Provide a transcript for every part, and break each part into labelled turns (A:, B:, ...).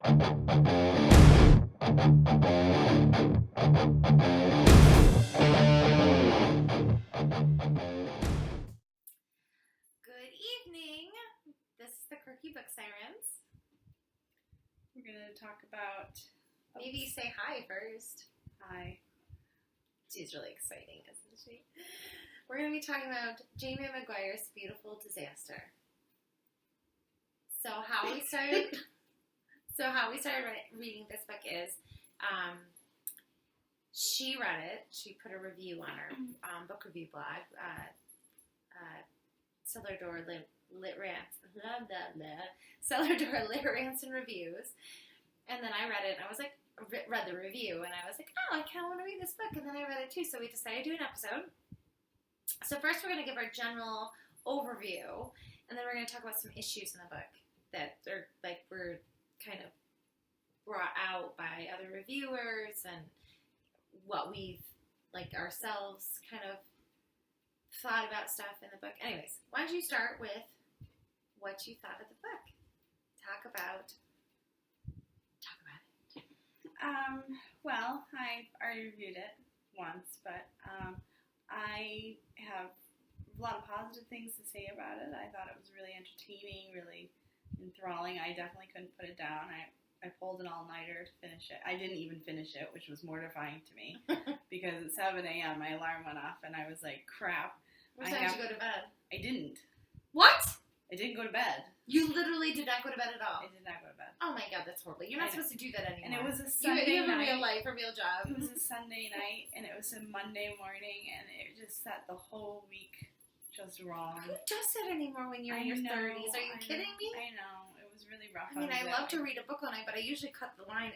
A: Good evening. This is the Quirky book Sirens.
B: We're going to talk about...
A: Maybe say hi first.
B: Hi.
A: She's really exciting, isn't she? We're going to be talking about Jamie McGuire's Beautiful Disaster. So how we started reading this book is she read it. She put a review on her book review blog, Cellar Door Lit Rants, Cellar Door Lit Rants and Reviews. And then I read it, and I was like, read the review, and I was like, oh, I kind of want to read this book. And then I read it too, so we decided to do an episode. So first we're going to give our general overview, and then we're going to talk about some issues in the book that are, like, were kind of brought out by other reviewers and what we've, like, ourselves kind of thought about stuff in the book. Anyways, why don't you start with what you thought of the book? Talk about it.
B: Well, I already reviewed it once, but I have a lot of positive things to say about it. I thought it was really entertaining, really enthralling. I definitely couldn't put it down. I pulled an all-nighter to finish it. I didn't even finish it, which was mortifying to me because at 7 a.m. my alarm went off and I was like, crap.
A: What time did you go to bed?
B: I didn't.
A: What?
B: I didn't go to bed.
A: You literally did not go to bed at all?
B: I did not go to bed.
A: Oh my god, that's horrible. You're not supposed to do that anymore.
B: And it was a Sunday
A: you have
B: night.
A: a real life, a real job.
B: It was a Sunday night, and it was a Monday morning, and it just set the whole week just wrong.
A: Who does that anymore when you're in your 30s? Are you kidding me?
B: I know. It was really rough.
A: I mean, I love to read a book all night, but I usually cut the light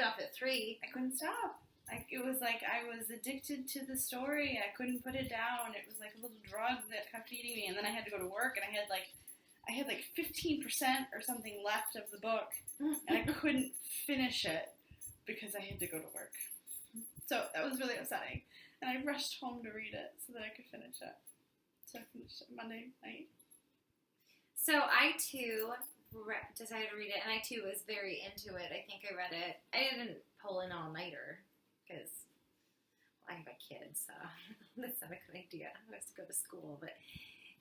A: off at 3.
B: I couldn't stop. It was like I was addicted to the story. I couldn't put it down. It was like a little drug that kept eating me. And then I had to go to work, and I had like 15% or something left of the book, and I couldn't finish it because I had to go to work. So that was really upsetting. And I rushed home to read it so that I could finish it. So I finished it Monday night.
A: So I too decided to read it, and I too was very into it. I think I read it. I didn't pull an all-nighter because I have a kid, so that's not a good idea. I have to go to school, but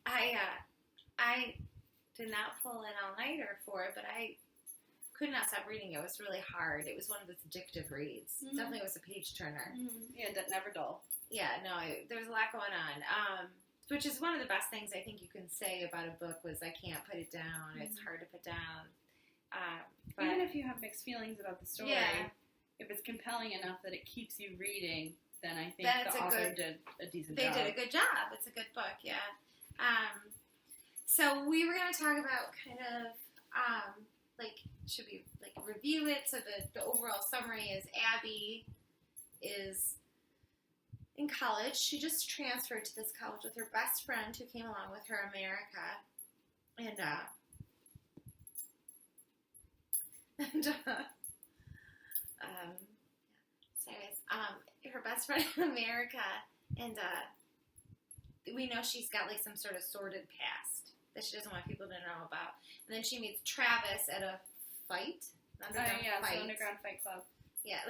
A: I did not pull an all-nighter for it, but I could not stop reading it. It was really hard. It was one of those addictive reads.
B: Mm-hmm.
A: Definitely was a page-turner.
B: Mm-hmm. Yeah, never dull.
A: Yeah, no, there was a lot going on. Which is one of the best things I think you can say about a book was I can't put it down. It's hard to put down. But
B: even if you have mixed feelings about the story, if it's compelling enough that it keeps you reading, then I think the author did a decent job.
A: They did a good job. It's a good book, yeah. So we were going to talk about kind of, should we review it? So the overall summary is Abby is in college. She just transferred to this college with her best friend who came along with her, America. Her best friend, America, and we know she's got like some sort of sordid past that she doesn't want people to know about. And then she meets Travis at a fight.
B: Underground Fight Club.
A: Yeah.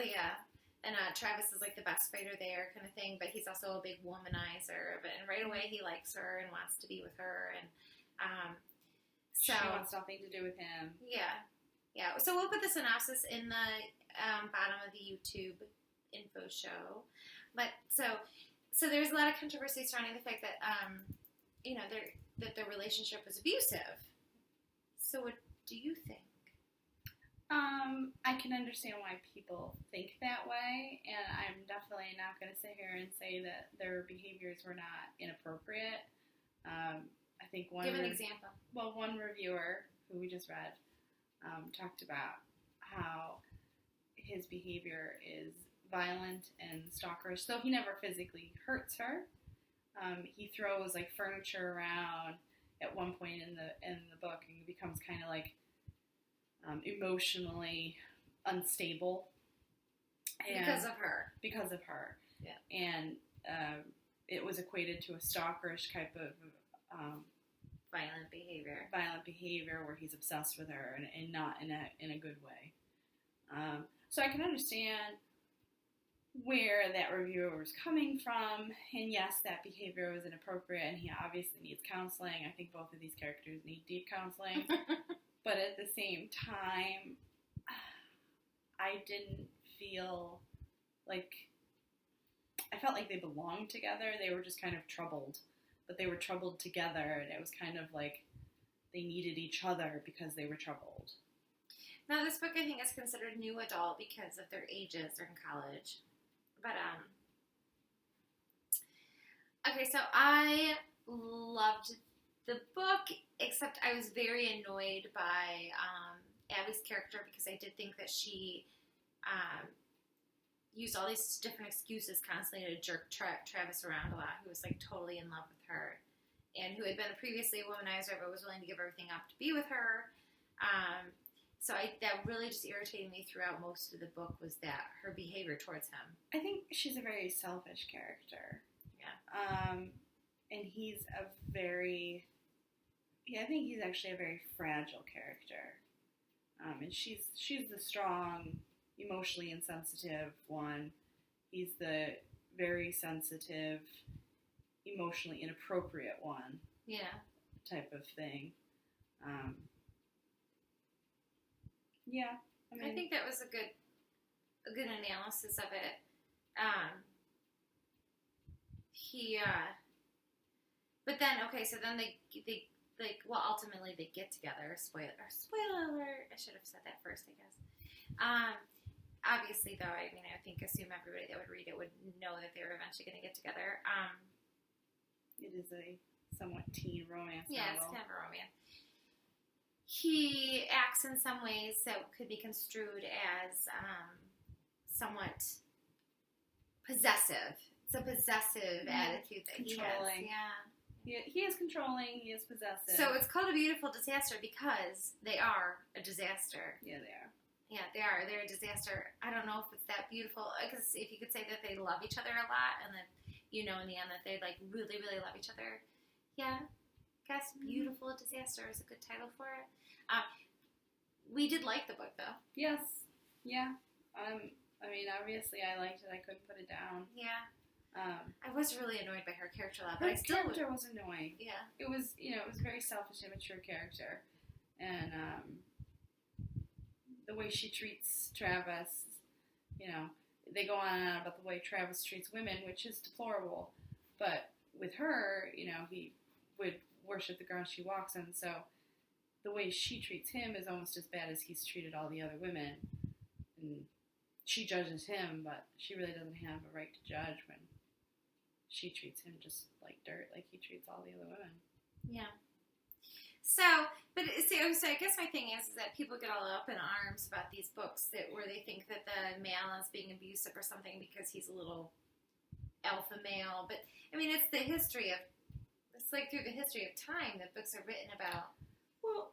A: And Travis is like the best fighter there, kind of thing. But he's also a big womanizer. And right away he likes her and wants to be with her. And
B: she wants nothing to do with him.
A: Yeah. So we'll put the synopsis in the bottom of the YouTube info show. But so there's a lot of controversy surrounding the fact that that their relationship was abusive. So what do you think?
B: I can understand why people think that way, and I'm definitely not going to sit here and say that their behaviors were not inappropriate. I think
A: Give an example.
B: Well, one reviewer who we just read talked about how his behavior is violent and stalkerish. So he never physically hurts her. He throws like furniture around at one point in the book, and he becomes kind of like emotionally unstable.
A: Because of her.
B: Yeah. And it was equated to a stalkerish type of
A: violent behavior.
B: Where he's obsessed with her and not in a good way. So I can understand where that reviewer was coming from, and yes, that behavior was inappropriate, and he obviously needs counseling. I think both of these characters need deep counseling, but at the same time, I didn't feel like, I felt like they belonged together. They were just kind of troubled, but they were troubled together, and it was kind of like they needed each other because they were troubled.
A: Now, this book I think is considered new adult because of their ages. They're in college. But, okay, so I loved the book, except I was very annoyed by Abby's character because I did think that she used all these different excuses constantly to jerk Travis around a lot, who was, like, totally in love with her, and who had been previously a womanizer but was willing to give everything up to be with her. So that really just irritated me throughout most of the book, was that her behavior towards him.
B: I think she's a very selfish character.
A: Yeah.
B: And he's I think he's actually a very fragile character. And she's the strong, emotionally insensitive one. He's the very sensitive, emotionally inappropriate one.
A: Yeah.
B: Type of thing. Yeah,
A: I think that was a good analysis of it. But then okay, so then they ultimately they get together. Spoiler alert! I should have said that first, I guess. Obviously, though, I assume everybody that would read it would know that they were eventually going to get together.
B: It is a somewhat teen romance
A: Yeah,
B: novel.
A: It's kind of a romance. He acts in some ways that could be construed as somewhat possessive. It's a possessive attitude that
B: controlling.
A: He has. Yeah.
B: He is controlling. He is possessive.
A: So it's called A Beautiful Disaster because they are a disaster.
B: Yeah, they are.
A: Yeah, they are. They're a disaster. I don't know if it's that beautiful, because if you could say that they love each other a lot, and then, in the end that they, like, really, really love each other. Yeah. I guess Beautiful Disaster is a good title for it. We did like the book, though.
B: Yes. Yeah. Obviously I liked it. I couldn't put it down.
A: Yeah. I was really annoyed by her character a lot, but
B: her character was annoying.
A: Yeah.
B: It was, it was a very selfish, immature character. And, the way she treats Travis, they go on and on about the way Travis treats women, which is deplorable. But with her, he would worship the ground she walks on, so the way she treats him is almost as bad as he's treated all the other women. And she judges him, but she really doesn't have a right to judge when she treats him just like dirt, like he treats all the other women.
A: Yeah. So I guess my thing is that people get all up in arms about these books where they think that the male is being abusive or something because he's a little alpha male. But, it's like through the history of time that books are written about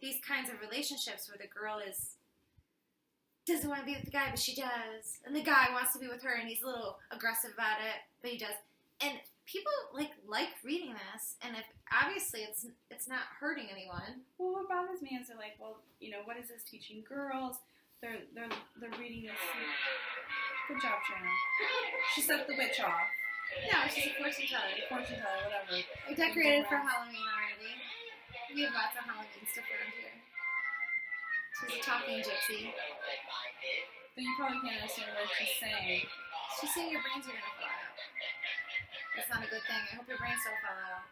A: these kinds of relationships where the girl doesn't want to be with the guy, but she does. And the guy wants to be with her, and he's a little aggressive about it, but he does. And people like reading this, and if obviously it's not hurting anyone.
B: Well, what bothers me is they're like, what is this teaching girls? They're reading this. Good job, Trina. She set the witch off.
A: No, she's a fortune teller.
B: Whatever.
A: I decorated for Halloween already. We have lots of Halloween stuff around here. She's a talking gypsy.
B: But you probably can't understand what she's saying.
A: She's saying your brains are gonna fall out. That's not a good thing. I hope your brains don't fall out.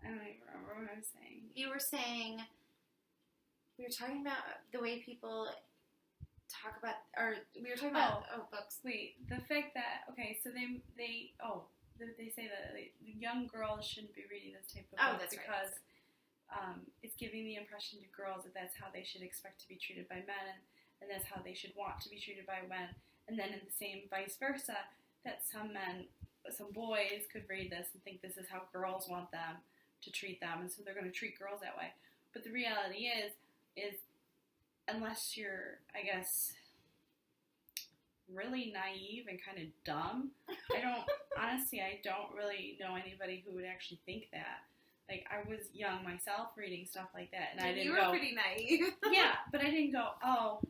B: I don't even remember what I was saying.
A: You were saying we were talking about the way people talk about, or we were talking about books.
B: Wait, the fact that so they say that the young girls shouldn't be reading this type of book because it's giving the impression to girls that that's how they should expect to be treated by men, and that's how they should want to be treated by men, and then in the same vice versa, that some boys could read this and think this is how girls want them to treat them, and so they're going to treat girls that way. But the reality is unless you're, I guess, really naive and kind of dumb. I don't really know anybody who would actually think that. Like, I was young myself reading stuff like that, and I didn't
A: You were pretty naive.
B: yeah, but I didn't go, oh,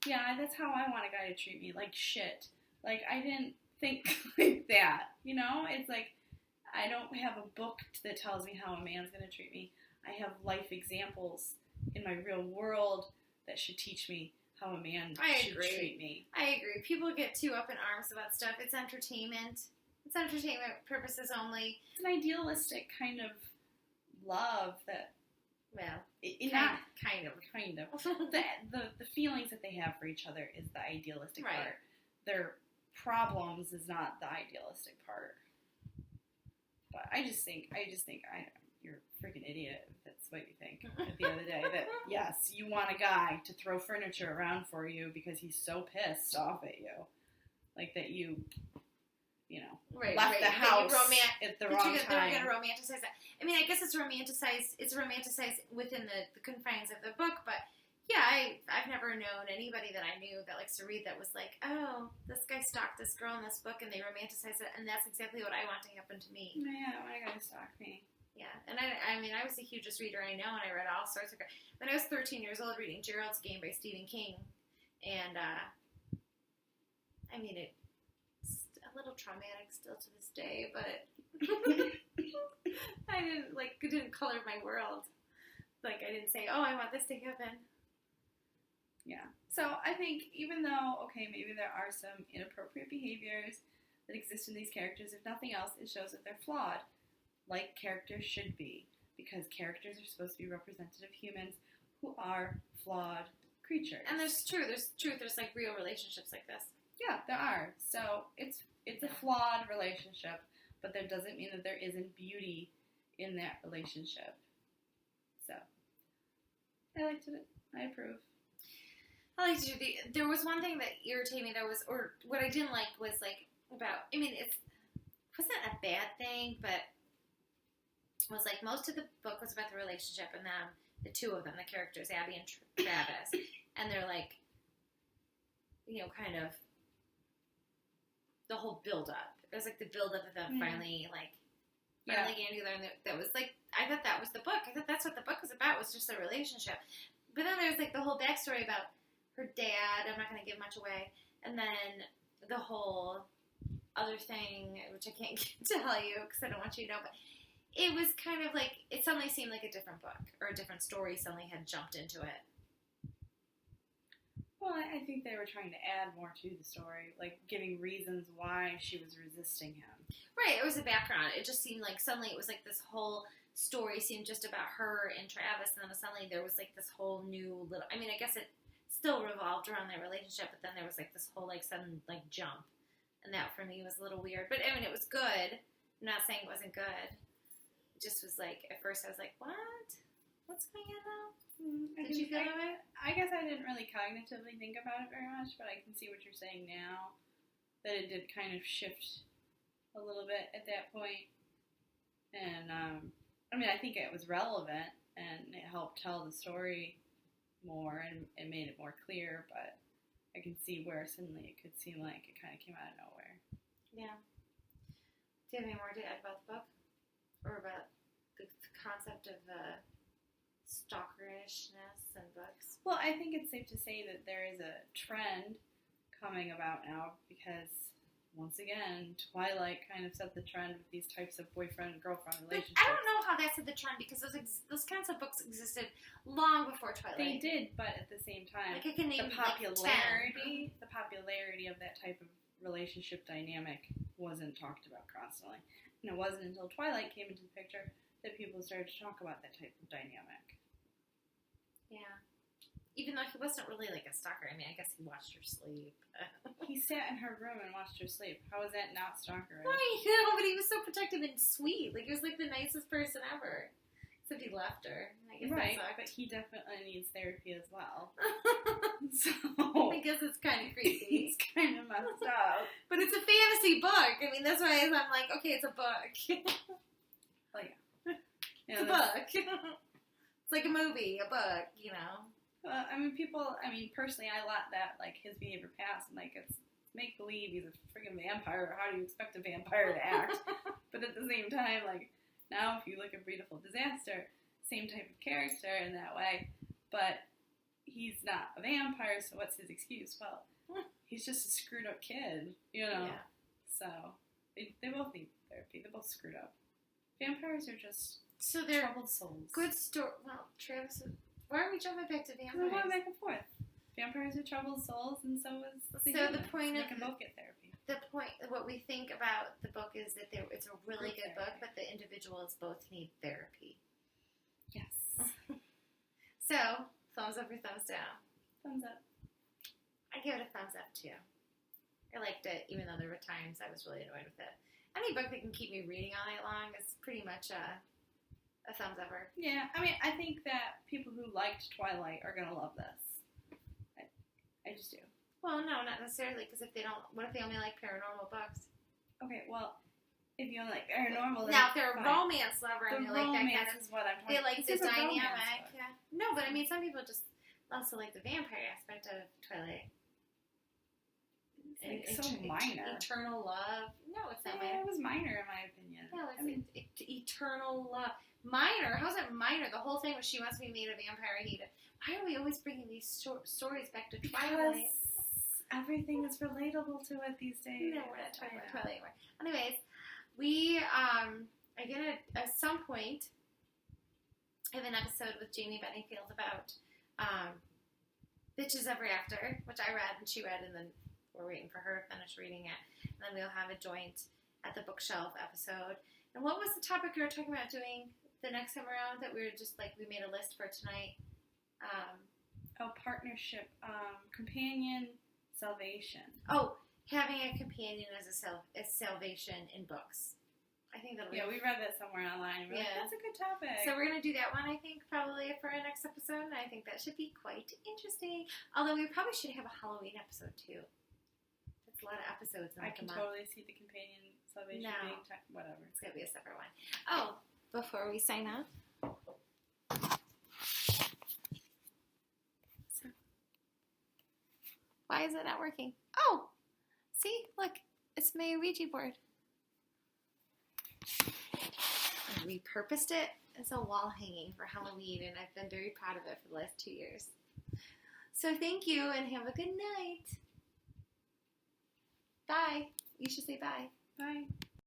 B: yeah, that's how I want a guy to treat me, like shit. Like, I didn't think like that, you know? It's like, I don't have a book that tells me how a man's going to treat me. I have life examples in my real world that should teach me how a man should treat me.
A: I agree. People get too up in arms about stuff. It's entertainment. It's entertainment purposes only.
B: It's an idealistic kind of love that,
A: well,
B: kind of. The feelings that they have for each other is the idealistic part. Their problems is not the idealistic part. But I just think you're a freaking idiot if that's what you think at the end of the day. That, yes, you want a guy to throw furniture around for you because he's so pissed off at you. Like that you left the house at the wrong time.
A: They're going to romanticize that. I mean, I guess it's romanticized within the confines of the book, but yeah, I've never known anybody that I knew that likes to read that was like, oh, this guy stalked this girl in this book, and they romanticize it, and that's exactly what I want to happen to me.
B: Yeah, I want a guy to stalk me.
A: Yeah, and I mean, I was the hugest reader I know, and I read all sorts of. When I was 13 years old, reading Gerald's Game by Stephen King, and I mean, it's a little traumatic still to this day, but it didn't color my world. Like, I didn't say, oh, I want this to happen.
B: Yeah. So I think even though, okay, maybe there are some inappropriate behaviors that exist in these characters, if nothing else, it shows that they're flawed, like characters should be, because characters are supposed to be representative humans who are flawed creatures.
A: And there's truth. There's like real relationships like this.
B: Yeah, there are. So it's a flawed relationship, but that doesn't mean that there isn't beauty in that relationship. So I liked it. I approve.
A: I like to do there was one thing that irritated me or what I didn't like was like about, I mean, it wasn't a bad thing, but it was like most of the book was about the relationship and them, the two of them, the characters, Abby and Travis, and they're like, kind of the whole build-up. It was like the build-up of them finally getting together, and that was like, I thought that was the book. I thought that's what the book was about, was just their relationship. But then there's like the whole backstory about her dad. I'm not going to give much away. And then the whole other thing, which I can't tell you because I don't want you to know, but it was kind of like, it suddenly seemed like a different book or a different story suddenly had jumped into it.
B: Well, I think they were trying to add more to the story, like giving reasons why she was resisting him.
A: Right, it was a background. It just seemed like suddenly it was like this whole story seemed just about her and Travis, and then suddenly there was like this whole new little, I mean, I guess it still revolved around their relationship, but then there was like this whole like sudden like jump, and that for me was a little weird. But I mean, it was good. I'm not saying it wasn't good. It just was like, at first I was like, what? What's going on now? Did you feel that way?
B: I guess I didn't really cognitively think about it very much, but I can see what you're saying now, that it did kind of shift a little bit at that point. And, I mean, I think it was relevant, and it helped tell the story more, and it made it more clear, but I can see where suddenly it could seem like it kind of came out of nowhere.
A: Yeah. Do you have any more to add about the book? Or about the concept of stalkerishness in books?
B: Well, I think it's safe to say that there is a trend coming about now because, once again, Twilight kind of set the trend with these types of boyfriend-girlfriend relationships.
A: But I don't know how that set the trend because those kinds of books existed long before Twilight.
B: They did, but at the same time,
A: like I can name
B: the popularity of that type of relationship dynamic wasn't talked about constantly. And it wasn't until Twilight came into the picture that people started to talk about that type of dynamic.
A: Yeah. Even though he wasn't really like a stalker. I mean, I guess he watched her sleep.
B: He sat in her room and watched her sleep. How is that not stalkerish?
A: Right, no, but he was so protective and sweet. Like, he was like the nicest person ever. Except he left her. I guess
B: right,
A: that sucked.
B: but he definitely needs therapy as well. So
A: I guess it's kind of creepy.
B: It's kind of messed up.
A: But it's a fantasy book. I mean, that's why I'm like, okay, it's a book.
B: Well, yeah.
A: It's a book. It's like a movie, a book, you know.
B: Personally, I let that, like, his behavior pass, and, like, it's make believe he's a freaking vampire. How do you expect a vampire to act? But at the same time, like, now if you look at Beautiful Disaster, same type of character in that way, but he's not a vampire, so what's his excuse? Well, he's just a screwed up kid, you know?
A: Yeah.
B: So, they both need therapy. They're both screwed up. Vampires are just
A: So they're
B: troubled souls.
A: good story. Well, Travis, why are we jumping back to
B: We're
A: vampires?
B: going back and forth. Vampires are troubled souls, and so is the
A: So the
B: humans.
A: point
B: They
A: of
B: can both get therapy.
A: The point, what we think about the book is that it's a really
B: Group
A: good book,
B: therapy.
A: but the individuals both need therapy.
B: Yes.
A: So, thumbs up or thumbs down?
B: Thumbs up.
A: I give it a thumbs up too. I liked it, even though there were times I was really annoyed with it. Any book that can keep me reading all night long is pretty much a thumbs upper.
B: Yeah, I mean, I think that people who liked Twilight are going to love this. I just do.
A: Well, no, not necessarily, because what if they only like paranormal books?
B: Okay, well, if you only like paranormal,
A: Now, if they're a
B: fine.
A: romance lover
B: The
A: and they like that
B: romance
A: kind of,
B: is what I'm talking
A: they
B: about.
A: like
B: This
A: the
B: is a romance
A: dynamic.
B: book.
A: Yeah. No, but I mean, some people just also like the vampire aspect of Twilight.
B: It's like so minor.
A: Eternal love. No, it's not
B: Yeah,
A: minor.
B: it was minor in my opinion.
A: No, it's
B: I mean,
A: eternal love. Minor? How's it minor? The whole thing was she wants to be made a vampire. Why are we always bringing these stories back to Twilight?
B: because everything is relatable to it these days.
A: No, we're not talking about Twilight anymore. Anyways, we are gonna at some point have an episode with Jamie Bennyfield about Bitches Ever After, which I read and she read, and then we're waiting for her to finish reading it. And then we'll have a joint at the bookshelf episode. And what was the topic we were talking about doing the next time around that we were just like, we made a list for tonight?
B: Partnership, companion, salvation.
A: Oh, having a companion as salvation in books. I think that'll be
B: Yeah, we read that somewhere online. We're like,
A: Yeah.
B: that's a good topic.
A: So we're going to do that one, I think, probably for our next episode, and I think that should be quite interesting. Although we probably should have a Halloween episode, too. That's a lot of episodes in
B: I
A: like
B: can
A: a month.
B: totally see the companion salvation
A: No.
B: being whatever.
A: It's going to be a separate one. Oh, before we sign off. Why is it not working? Oh! See? Look. It's my Ouija board. I repurposed it as a wall hanging for Halloween, and I've been very proud of it for the last 2 years. So thank you, and have a good night. Bye. You should say bye.
B: Bye.